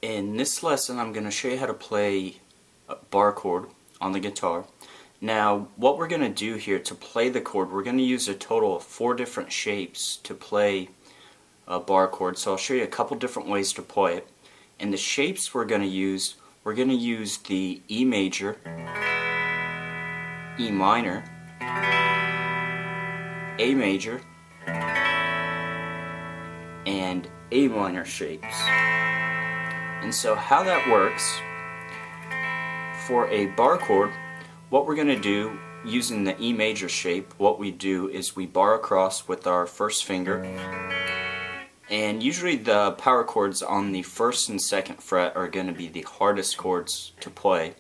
In this lesson I'm going to show you how to play a bar chord on the guitar. Now what we're going to do here to play the chord, we're going to use a total of 4 different shapes to play a bar chord. So I'll show you a couple different ways to play it. And the shapes we're going to use the E major, E minor, A major, and A minor shapes. And so how that works, for a bar chord, what we're going to do using the E major shape, what we do is we bar across with our first finger, and usually the power chords on the 1st and 2nd fret are going to be the hardest chords to play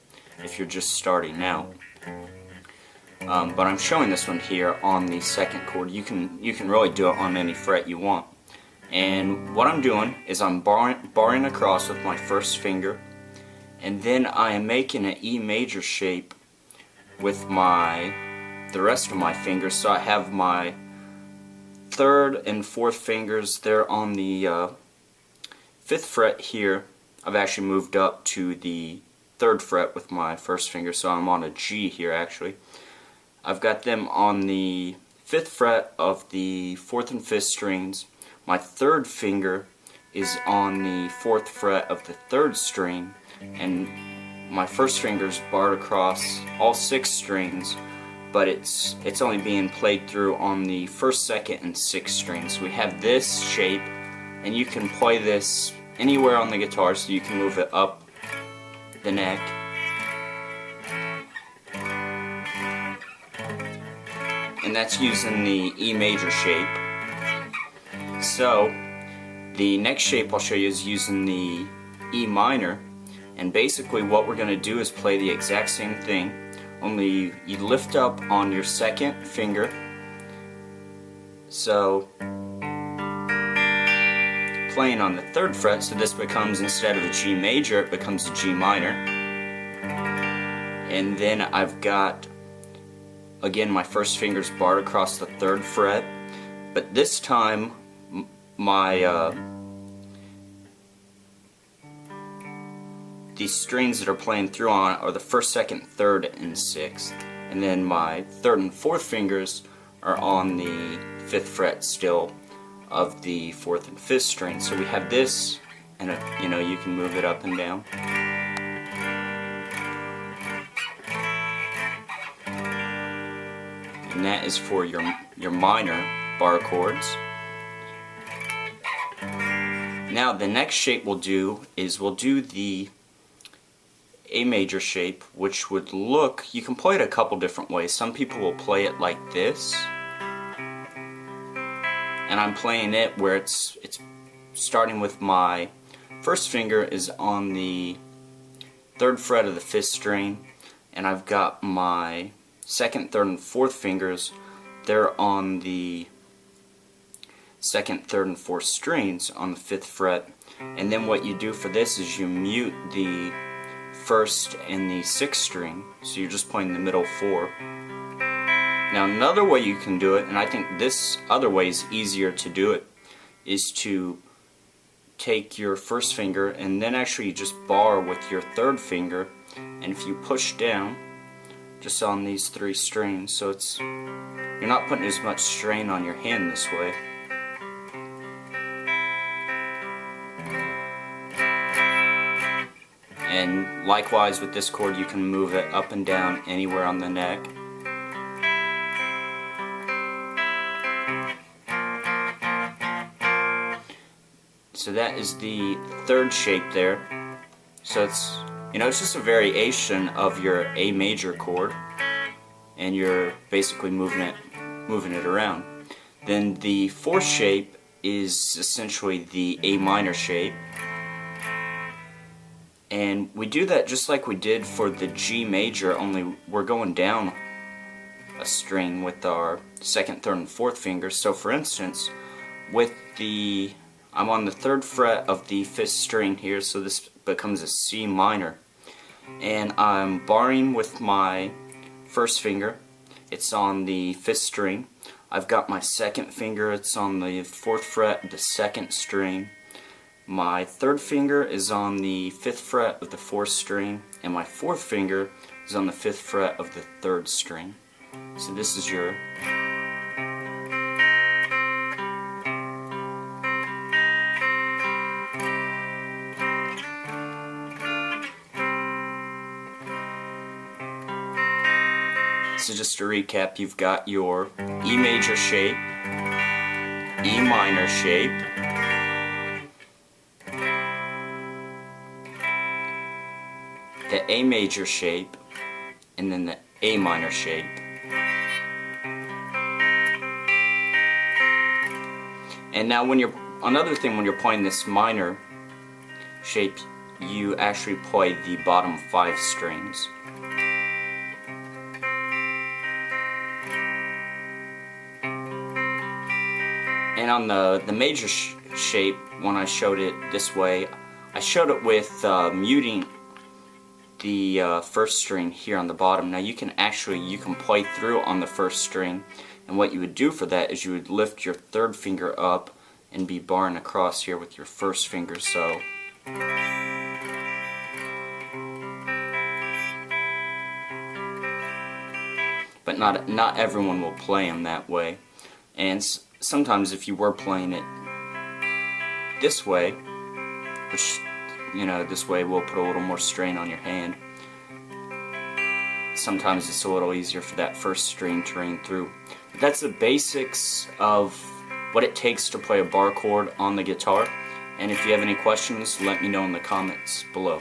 if you're just starting out. But I'm showing this one here on the 2nd chord. You can really do it on any fret you want. And what I'm doing is I'm barring across with my first finger, and then I am making an E major shape with the rest of my fingers. So I have my 3rd and 4th fingers. They're on the 5th fret here. I've actually moved up to the 3rd fret with my first finger, so I'm on a G here actually. I've got them on the 5th fret of the 4th and 5th strings. My 3rd finger is on the 4th fret of the 3rd string, and my first finger is barred across all 6 strings, but it's only being played through on the 1st, 2nd, and 6th strings. So we have this shape, and you can play this anywhere on the guitar, so you can move it up the neck. And that's using the E major shape. So the next shape I'll show you is using the E minor, and basically what we're going to do is play the exact same thing, only you lift up on your 2nd finger. So playing on the 3rd fret, so this becomes, instead of a G major, it becomes a G minor. And then I've got, again, my first finger's barred across the 3rd fret, but this time these strings that are playing through on are the 1st, 2nd, 3rd, and 6th, and then my 3rd and 4th fingers are on the 5th fret still of the 4th and 5th string. So we have this, and you can move it up and down. And that is for your minor bar chords. Now the next shape we'll do is the A major shape, which would look, you can play it a couple different ways. Some people will play it like this, and I'm playing it where it's starting with my first finger is on the 3rd fret of the 5th string, and I've got my 2nd, 3rd, and 4th fingers. They're on the 2nd, 3rd, and 4th strings on the 5th fret. And then what you do for this is you mute the 1st and the 6th string, so you're just playing the middle 4. Now another way you can do it, and I think this other way is easier to do it, is to take your first finger and then actually just bar with your 3rd finger, and if you push down just on these 3 strings, so you're not putting as much strain on your hand this way. And likewise with this chord, you can move it up and down anywhere on the neck. So that is the 3rd shape there. So it's just a variation of your A major chord, and you're basically moving it around. Then the 4th shape is essentially the A minor shape. And we do that just like we did for the G major, only we're going down a string with our 2nd, 3rd, and 4th fingers. So for instance, I'm on the 3rd fret of the 5th string here, so this becomes a C minor. And I'm barring with my first finger, it's on the 5th string. I've got my 2nd finger, it's on the 4th fret of the 2nd string. My third finger is on the 5th fret of the 4th string, and my 4th finger is on the 5th fret of the 3rd string. So this is your So just to recap, you've got your E major shape, E minor shape, the A major shape, and then the A minor shape. And now another thing, when you're playing this minor shape, you actually play the bottom 5 strings. And on the major shape, when I showed it this way, I showed it with muting the 1st string here on the bottom. Now you can play through on the 1st string, and what you would do for that is you would lift your 3rd finger up and be barring across here with your 1st finger. So but not everyone will play them that way, and sometimes if you were playing it this way, which, you know, this way will put a little more strain on your hand, sometimes it's a little easier for that 1st string to ring through. But that's the basics of what it takes to play a bar chord on the guitar, and if you have any questions, let me know in the comments below.